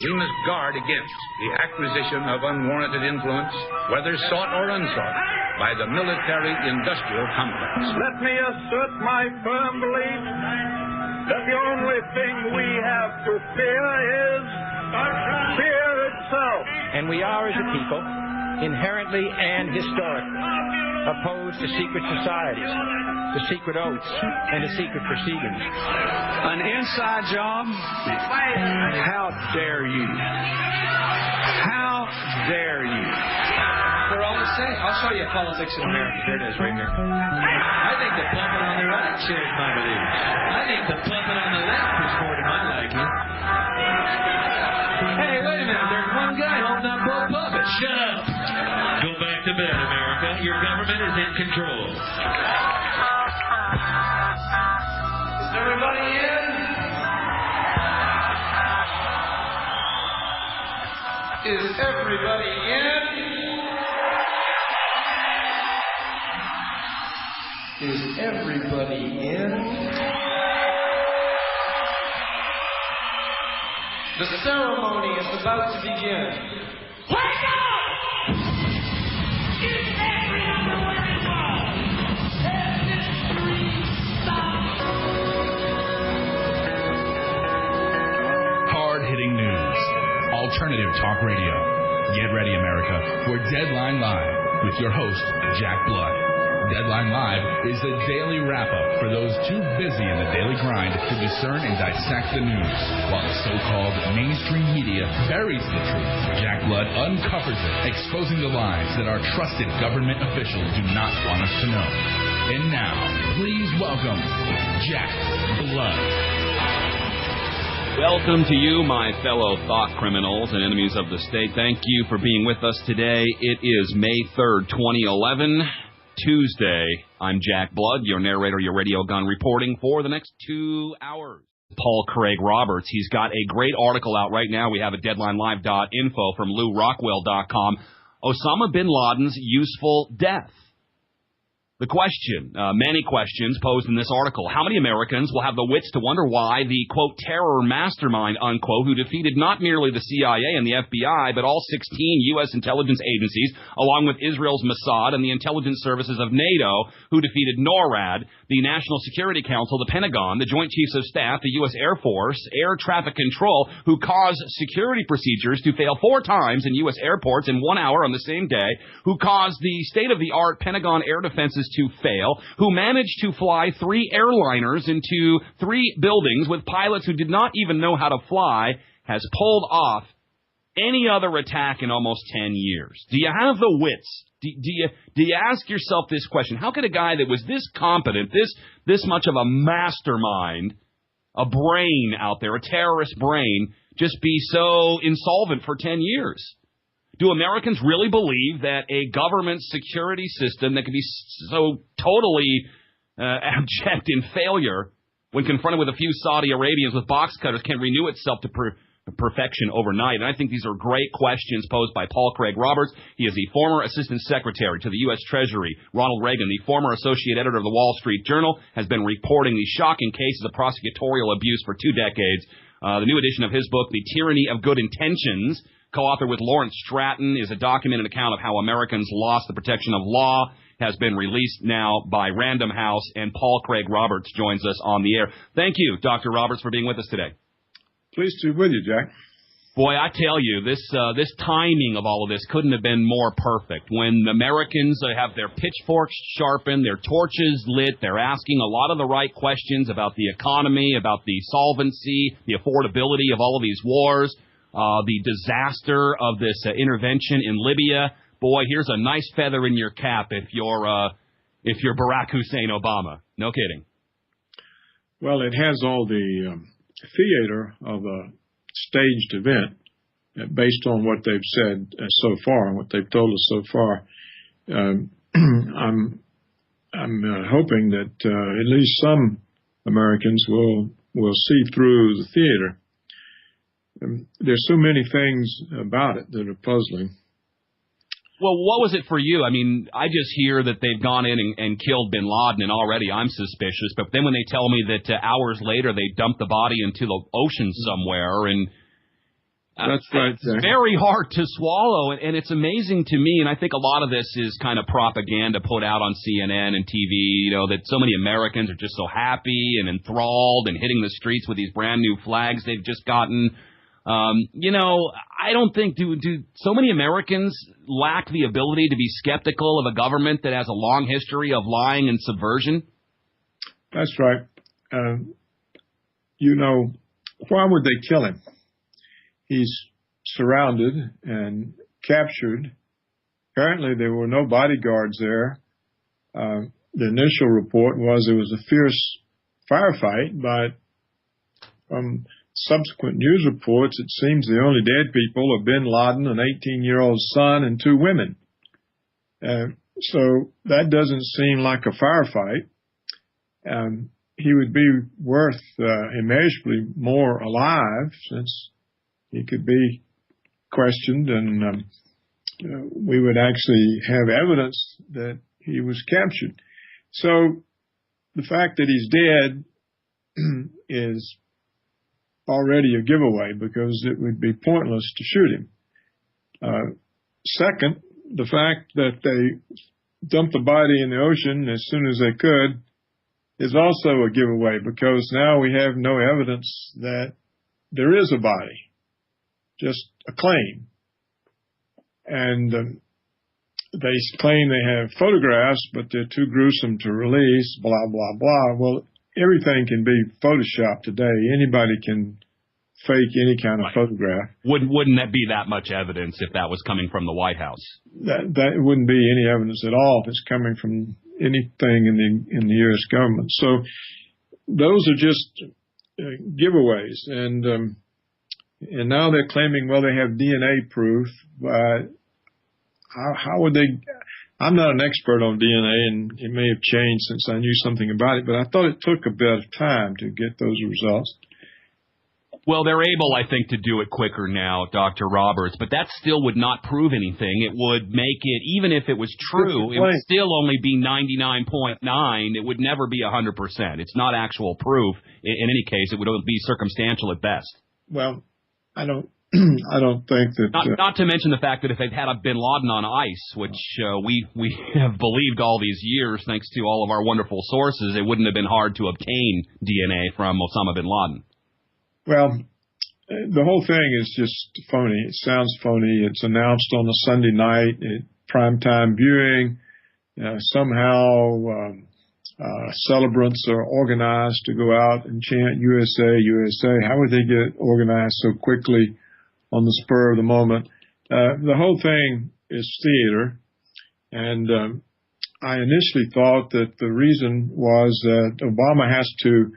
We must guard against the acquisition of unwarranted influence, whether sought or unsought, by the military-industrial complex. Let me assert my firm belief that the only thing we have to fear is fear itself. And we are, as a people, inherently and historically opposed to secret societies, to secret oaths, and to secret proceedings. An inside job? How dare you? How dare you? We're all the same. I'll show you politics in America. Here it is, right here. I think the puppet on the right shares my beliefs. I think the puppet on the left is more to my liking. Hey, wait a minute. There's one guy holding up both puppets. Shut up. Go back to bed, America. Your government is in control. Is everybody in? Is everybody in? Is everybody in? The ceremony is about to begin. Wake up! Is everyone where it was? Hard-hitting news. Alternative talk radio. Get ready, America, for Deadline Live with your host, Jack Blood. Deadline Live is the daily wrap-up for those too busy in the daily grind to discern and dissect the news. While the so-called mainstream media buries the truth, Jack Blood uncovers it, exposing the lies that our trusted government officials do not want us to know. And now, please welcome Jack Blood. Welcome to you, my fellow thought criminals and enemies of the state. Thank you for being with us today. It is May 3rd, 2011. Tuesday. I'm Jack Blood, your narrator, your radio gun, reporting for the next 2 hours. Paul Craig Roberts. He's got a great article out right now. We have a DeadlineLive.info from LouRockwell.com. Osama bin Laden's useful death. The question, many questions posed in this article. How many Americans will have the wits to wonder why the, quote, terror mastermind, unquote, who defeated not merely the CIA and the FBI, but all 16 U.S. intelligence agencies, along with Israel's Mossad and the intelligence services of NATO, who defeated NORAD, the National Security Council, the Pentagon, the Joint Chiefs of Staff, the U.S. Air Force, Air Traffic Control, who caused security procedures to fail 4 times in U.S. airports in 1 hour on the same day, who caused the state-of-the-art Pentagon air defenses to fail, who managed to fly 3 airliners into 3 buildings with pilots who did not even know how to fly, has pulled off any other attack in almost 10 years. Do you have the wits? Do you ask yourself this question? How could a guy that was this competent, this much of a mastermind, a brain out there, a terrorist brain, just be so insolvent for 10 years? Do Americans really believe that a government security system that can be so totally abject in failure when confronted with a few Saudi Arabians with box cutters can renew itself to perfection overnight? And I think these are great questions posed by Paul Craig Roberts. He is the former Assistant Secretary to the U.S. Treasury, Ronald Reagan, the former Associate Editor of the Wall Street Journal, has been reporting the shocking cases of prosecutorial abuse for 2 decades. The new edition of his book, The Tyranny of Good Intentions, co-authored with Lawrence Stratton, is a documented account of how Americans lost the protection of law, has been released now by Random House, and Paul Craig Roberts joins us on the air. Thank you, Dr. Roberts, for being with us today. Pleased to be with you, Jack. Boy, I tell you, this timing of all of this couldn't have been more perfect. When Americans have their pitchforks sharpened, their torches lit, they're asking a lot of the right questions about the economy, about the solvency, the affordability of all of these wars, the disaster of this intervention in Libya. Boy, here's a nice feather in your cap if you're Barack Hussein Obama. No kidding. Well, it has all the theater of a staged event based on what they've said so far and what they've told us so far. I'm hoping that at least some Americans will see through the theater. There's so many things about it that are puzzling. Well, what was it for you? I mean, I just hear that they've gone in and killed bin Laden, and already I'm suspicious. But then when they tell me that hours later they dumped the body into the ocean somewhere, and That's right. It's very hard to swallow, and it's amazing to me, and I think a lot of this is kind of propaganda put out on CNN and TV, that so many Americans are just so happy and enthralled and hitting the streets with these brand new flags they've just gotten. I don't think, do so many Americans lack the ability to be skeptical of a government that has a long history of lying and subversion? That's right. Why would they kill him? He's surrounded and captured. Apparently, there were no bodyguards there. The initial report was it was a fierce firefight, but from subsequent news reports, it seems the only dead people are bin Laden, an 18-year-old son, and 2 women. So that doesn't seem like a firefight. He would be worth immeasurably more alive, since he could be questioned, and we would actually have evidence that he was captured. So the fact that he's dead is already a giveaway, because it would be pointless to shoot him. Second, the fact that they dumped the body in the ocean as soon as they could is also a giveaway, because now we have no evidence that there is a body, just a claim. And they claim they have photographs, but they're too gruesome to release, blah, blah, blah. Well, everything can be photoshopped today. Anybody can fake any kind of photograph. Wouldn't that be that much evidence if that was coming from the White House? That wouldn't be any evidence at all if it's coming from anything in the U.S. government. So those are just giveaways, and now they're claiming, well, they have DNA proof, but how would they? I'm not an expert on DNA, and it may have changed since I knew something about it, but I thought it took a bit of time to get those results. Well, they're able, I think, to do it quicker now, Dr. Roberts, but that still would not prove anything. It would make it, even if it was true, it would still only be 99.9. It would never be 100%. It's not actual proof. In any case, it would be circumstantial at best. Well, I don't think that. Not to mention the fact that if they'd had a bin Laden on ice, which we have believed all these years, thanks to all of our wonderful sources, it wouldn't have been hard to obtain DNA from Osama bin Laden. Well, the whole thing is just phony. It sounds phony. It's announced on a Sunday night at primetime viewing. Somehow celebrants are organized to go out and chant USA, USA. How would they get organized so quickly on the spur of the moment? The whole thing is theater. And I initially thought that the reason was that Obama has to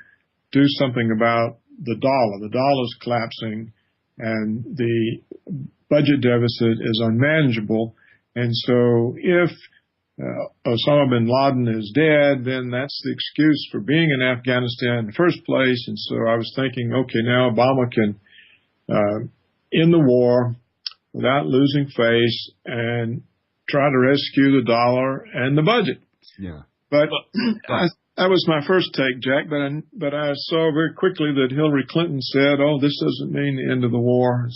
do something about the dollar. The dollar's collapsing, and the budget deficit is unmanageable. And so if Osama bin Laden is dead, then that's the excuse for being in Afghanistan in the first place. And so I was thinking, okay, now Obama can end the war without losing face and try to rescue the dollar and the budget. Yeah. But that was my first take, Jack. But I saw very quickly that Hillary Clinton said, "Oh, this doesn't mean the end of the war.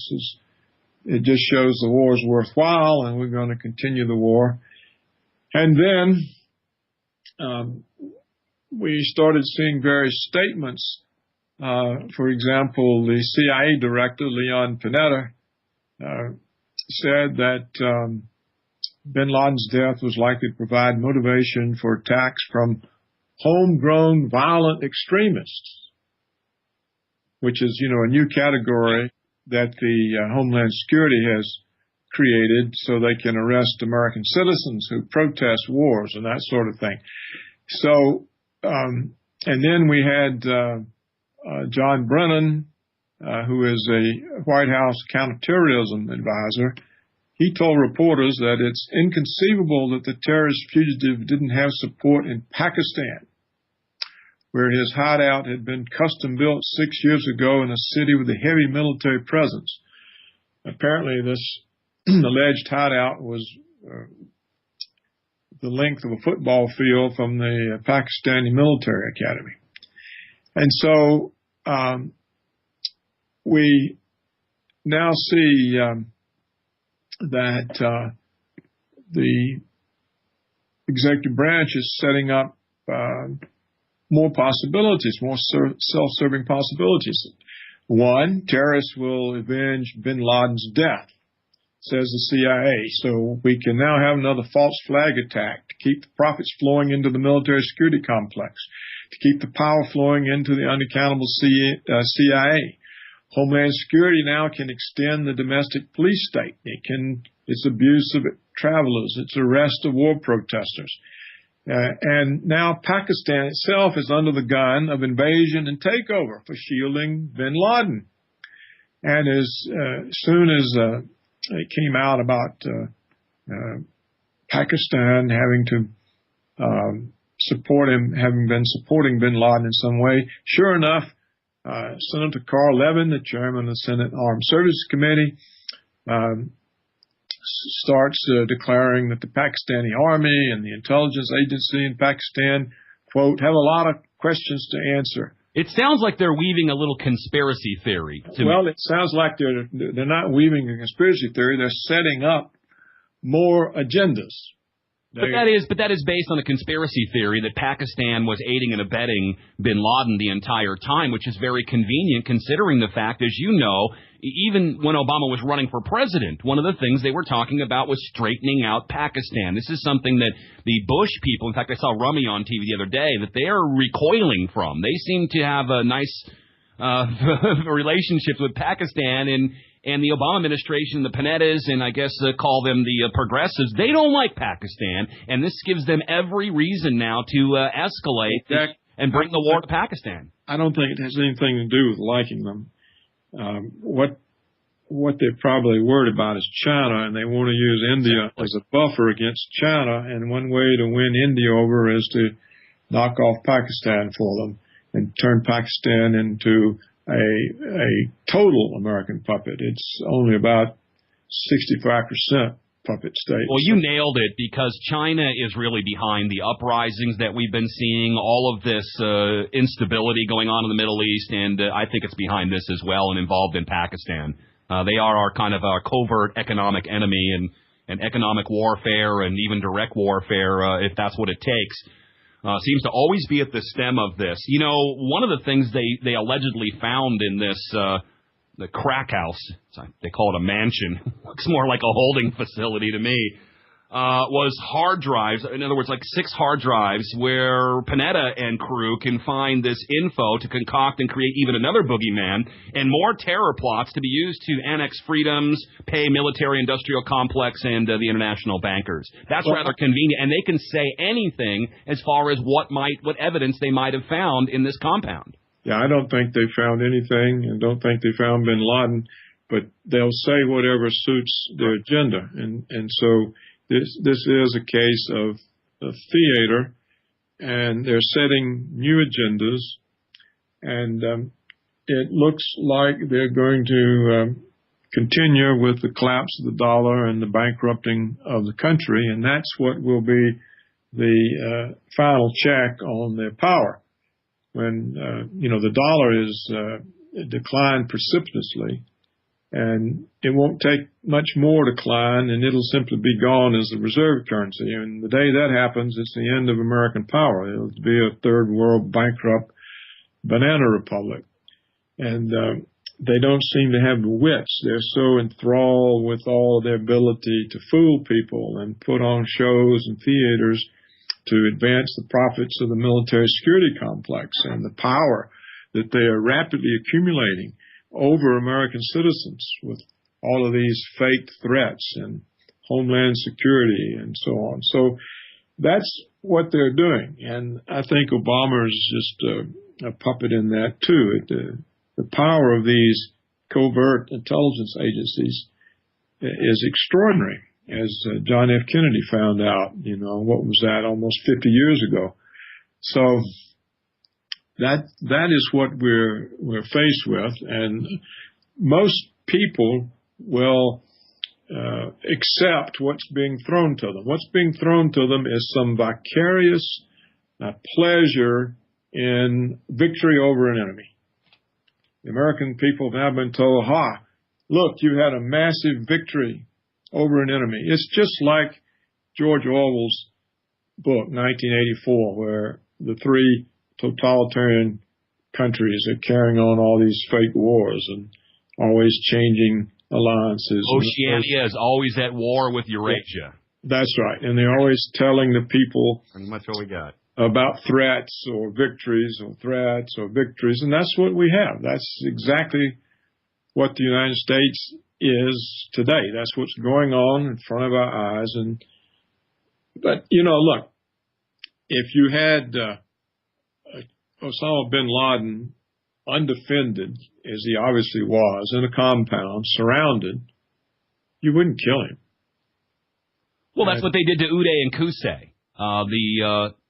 It just shows the war is worthwhile, and we're going to continue the war." And then we started seeing various statements. For example, the CIA director, Leon Panetta, said that bin Laden's death was likely to provide motivation for attacks from homegrown violent extremists, which is, a new category that the Homeland Security has created so they can arrest American citizens who protest wars and that sort of thing. So, and then we had John Brennan, who is a White House counterterrorism advisor. He told reporters that it's inconceivable that the terrorist fugitive didn't have support in Pakistan, where his hideout had been custom built 6 years ago in a city with a heavy military presence. Apparently, this alleged hideout was the length of a football field from the Pakistani military academy. And so we now see that the executive branch is setting up more possibilities, more self-serving possibilities. One, terrorists will avenge bin Laden's death, says the CIA. So we can now have another false flag attack to keep the profits flowing into the military security complex, to keep the power flowing into the unaccountable CIA. Homeland Security now can extend the domestic police state. Its abuse of travelers, its arrest of war protesters. And now Pakistan itself is under the gun of invasion and takeover for shielding bin Laden. And as soon as it came out about Pakistan having to support him, having been supporting bin Laden in some way, sure enough, Senator Carl Levin, the chairman of the Senate Armed Services Committee, starts declaring that the Pakistani army and the intelligence agency in Pakistan, quote, have a lot of questions to answer. It sounds like they're weaving a little conspiracy theory. Well, it sounds like they're not weaving a conspiracy theory. They're setting up more agendas. But that is based on a conspiracy theory that Pakistan was aiding and abetting bin Laden the entire time, which is very convenient considering the fact, as you know, even when Obama was running for president, one of the things they were talking about was straightening out Pakistan. This is something that the Bush people, in fact, I saw Rummy on TV the other day, that they are recoiling from. They seem to have a nice relationship with Pakistan, and the Obama administration, the Panettas, and I guess call them the progressives, they don't like Pakistan, and this gives them every reason now to escalate and bring the war to Pakistan. I don't think it has anything to do with liking them. What they're probably worried about is China, and they want to use India as a buffer against China, and one way to win India over is to knock off Pakistan for them and turn Pakistan into a total American puppet. It's only about 65% puppet state. Well, you nailed it, because China is really behind the uprisings that we've been seeing, all of this instability going on in the Middle East, and I think it's behind this as well and involved in Pakistan. They are our kind of covert economic enemy, and economic warfare and even direct warfare, if that's what it takes, seems to always be at the stem of this. You know, one of the things they allegedly found in this the crack house, they call it a mansion, looks more like a holding facility to me, was hard drives. In other words, like 6 hard drives where Panetta and crew can find this info to concoct and create even another boogeyman and more terror plots to be used to annex freedoms, pay military-industrial complex, and the international bankers. That's rather convenient, and they can say anything as far as what evidence they might have found in this compound. Yeah, I don't think they found anything, and don't think they found bin Laden, but they'll say whatever suits their agenda. And so this is a case of a theater, and they're setting new agendas, and it looks like they're going to continue with the collapse of the dollar and the bankrupting of the country, and that's what will be the final check on their power. When, the dollar is declined precipitously, and it won't take much more to decline, and it'll simply be gone as the reserve currency. And the day that happens, it's the end of American power. It'll be a third world bankrupt banana republic. And they don't seem to have the wits. They're so enthralled with all of their ability to fool people and put on shows and theaters to advance the profits of the military security complex and the power that they are rapidly accumulating over American citizens with all of these fake threats and homeland security and so on. So that's what they're doing. And I think Obama is just a puppet in that too. The power of these covert intelligence agencies is extraordinary. As John F. Kennedy found out, what was that, almost 50 years ago. So that is what we're faced with, and most people will accept what's being thrown to them. What's being thrown to them is some vicarious pleasure in victory over an enemy. The American people have now been told, look, you had a massive victory over an enemy. It's just like George Orwell's book, 1984, where the three totalitarian countries are carrying on all these fake wars and always changing alliances. Oceania is always at war with Eurasia. That's right. And they're always telling the people pretty much what we got about threats or victories or threats or victories. And that's what we have. That's exactly what the United States is today. That's what's going on in front of our eyes. But, look, if you had Osama bin Laden undefended, as he obviously was, in a compound, surrounded, you wouldn't kill him. Well, that's what they did to Uday and Qusay,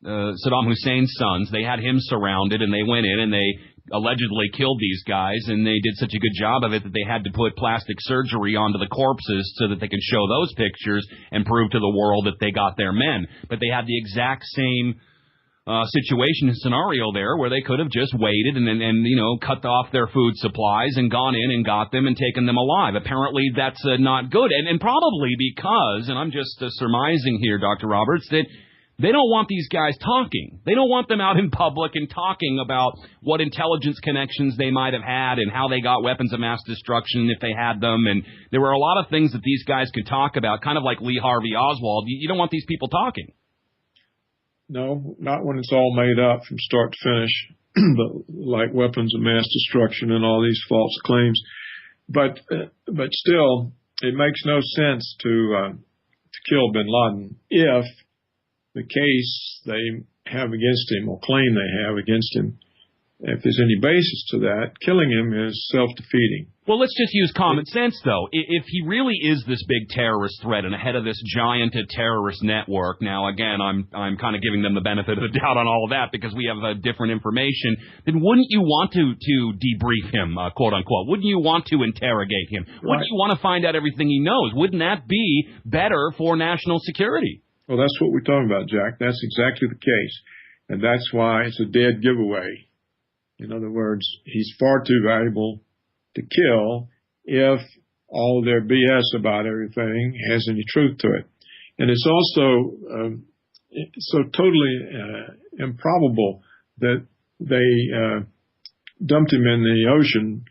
Saddam Hussein's sons. They had him surrounded, and they went in and they allegedly killed these guys, and they did such a good job of it that they had to put plastic surgery onto the corpses so that they could show those pictures and prove to the world that they got their men. But they had the exact same situation and scenario there where they could have just waited and cut off their food supplies and gone in and got them and taken them alive. Apparently that's not good. And probably because, and I'm just surmising here, Dr. Roberts, that they don't want these guys talking. They don't want them out in public and talking about what intelligence connections they might have had and how they got weapons of mass destruction if they had them. And there were a lot of things that these guys could talk about, kind of like Lee Harvey Oswald. You don't want these people talking. No, not when it's all made up from start to finish, but like weapons of mass destruction and all these false claims. But still, it makes no sense to kill bin Laden if the case they have against him or claim they have against him, if there's any basis to that, killing him is self-defeating. Well, let's just use common sense, though. If he really is this big terrorist threat and ahead of this giant terrorist network, now, again, I'm kind of giving them the benefit of the doubt on all of that because we have different information, then wouldn't you want to debrief him, quote unquote? Wouldn't you want to interrogate him? Right. Wouldn't you want to find out everything he knows? Wouldn't that be better for national security? Well, that's what we're talking about, Jack. That's exactly the case. And that's why it's a dead giveaway. In other words, he's far too valuable to kill if all their BS about everything has any truth to it. And it's also so totally improbable that they dumped him in the ocean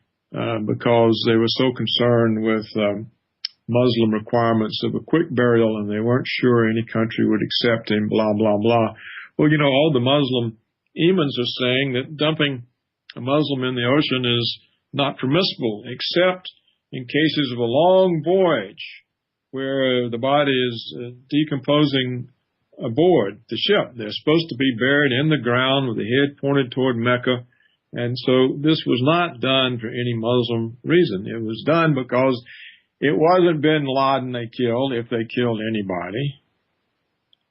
because they were so concerned with Muslim requirements of a quick burial and they weren't sure any country would accept him, blah, blah, blah. Well, all the Muslim imams are saying that dumping a Muslim in the ocean is not permissible, except in cases of a long voyage where the body is decomposing aboard the ship. They're supposed to be buried in the ground with the head pointed toward Mecca. And so this was not done for any Muslim reason. It was done because it wasn't bin Laden they killed, if they killed anybody.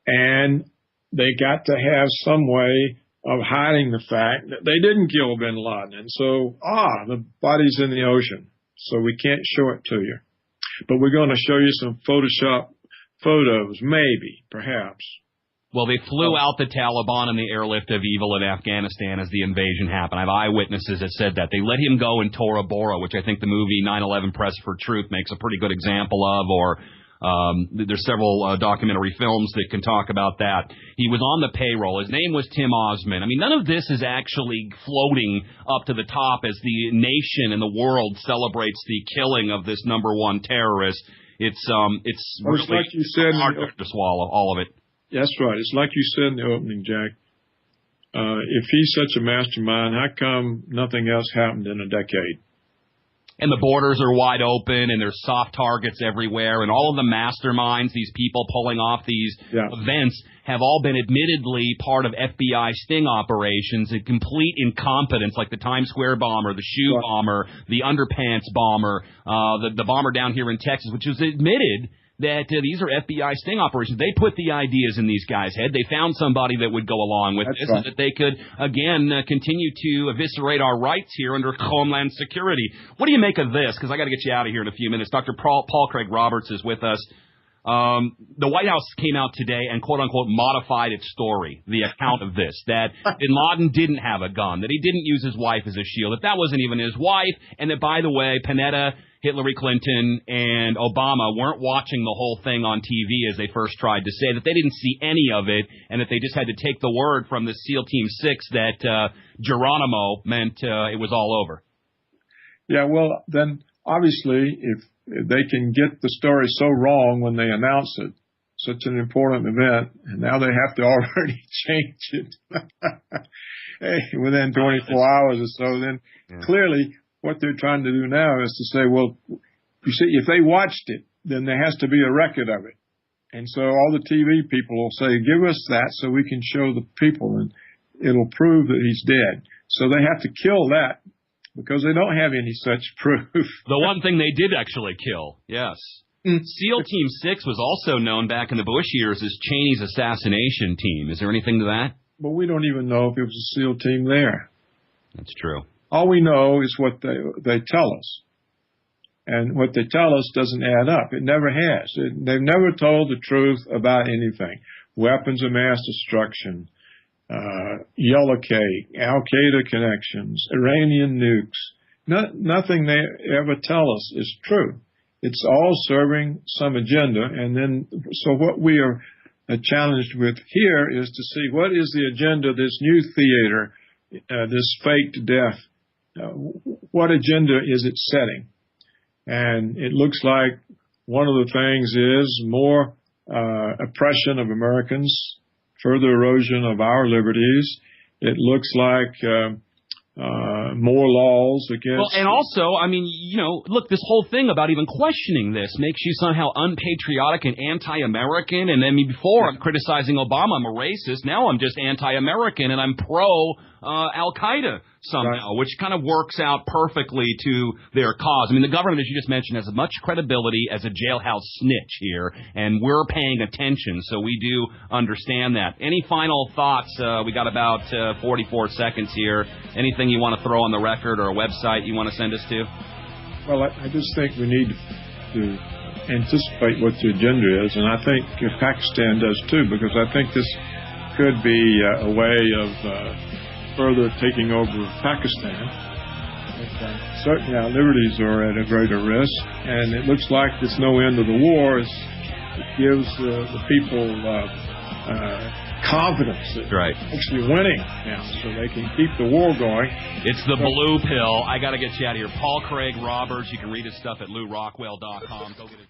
And they got to have some way of hiding the fact that they didn't kill bin Laden. And so, the body's in the ocean, so we can't show it to you. But we're going to show you some Photoshop photos, maybe, perhaps. Well, they flew out the Taliban and the airlift of evil in Afghanistan as the invasion happened. I have eyewitnesses that said that. They let him go in Tora Bora, which I think the movie 9/11 Press for Truth makes a pretty good example of, or there's several documentary films that can talk about that. He was on the payroll. His name was Tim Osman. I mean, none of this is actually floating up to the top as the nation and the world celebrates the killing of this number one terrorist. It's really like you said, hard to swallow, all of it. That's right. It's like you said in the opening, Jack. If he's such a mastermind, how come nothing else happened in a decade? And the borders are wide open, and there's soft targets everywhere, and all of the masterminds, these people pulling off these events, have all been admittedly part of FBI sting operations and complete incompetence, like the Times Square bomber, the shoe bomber, the underpants bomber, the bomber down here in Texas, which was admitted that these are FBI sting operations. They put the ideas in these guys' head. They found somebody that would go along with this so that they could, again, continue to eviscerate our rights here under Homeland Security. What do you make of this? Because I got to get you out of here in a few minutes. Dr. Paul Craig Roberts is with us. The White House came out today and, quote-unquote, modified its story, the account of this, that bin Laden didn't have a gun, that he didn't use his wife as a shield, that wasn't even his wife, and that, by the way, Panetta Hillary Clinton and Obama weren't watching the whole thing on TV as they first tried to say, that they didn't see any of it, and that they just had to take the word from the SEAL Team 6 that Geronimo meant it was all over. Yeah, well, then obviously if they can get the story so wrong when they announce it, such an important event, and now they have to already change it within 24 hours or so, then clearly what they're trying to do now is to say, well, you see, if they watched it, then there has to be a record of it. And so all the TV people will say, give us that so we can show the people, and it'll prove that he's dead. So they have to kill that because they don't have any such proof. The one thing they did actually kill, yes. SEAL Team 6 was also known back in the Bush years as Cheney's assassination team. Is there anything to that? But we don't even know if it was a SEAL team there. That's true. All we know is what they tell us. And what they tell us doesn't add up. It never has. They've never told the truth about anything. Weapons of mass destruction, yellow cake, Al-Qaeda connections, Iranian nukes. Nothing they ever tell us is true. It's all serving some agenda. And then, so what we are challenged with here is to see what is the agenda of this new theater, this faked death. What agenda is it setting? And it looks like one of the things is more oppression of Americans, further erosion of our liberties. It looks like more laws against... Well, and also, I mean, you know, look, this whole thing about even questioning this makes you somehow unpatriotic and anti-American. And then before I'm criticizing Obama, I'm a racist. Now I'm just anti-American and I'm pro-Al-Qaeda somehow, which kind of works out perfectly to their cause. I mean, the government, as you just mentioned, has as much credibility as a jailhouse snitch here, and we're paying attention, so we do understand that. Any final thoughts? We got about 44 seconds here. Anything you want to throw on the record or a website you want to send us to? Well, I just think we need to anticipate what the agenda is, and I think Pakistan does too, because I think this could be a way of further taking over Pakistan. And certainly our liberties are at a greater risk, and it looks like there's no end of the war. It gives the people confidence that right. actually winning now, so they can keep the war going. It's the blue pill. I got to get you out of here. Paul Craig Roberts. You can read his stuff at LouRockwell.com. Go get it.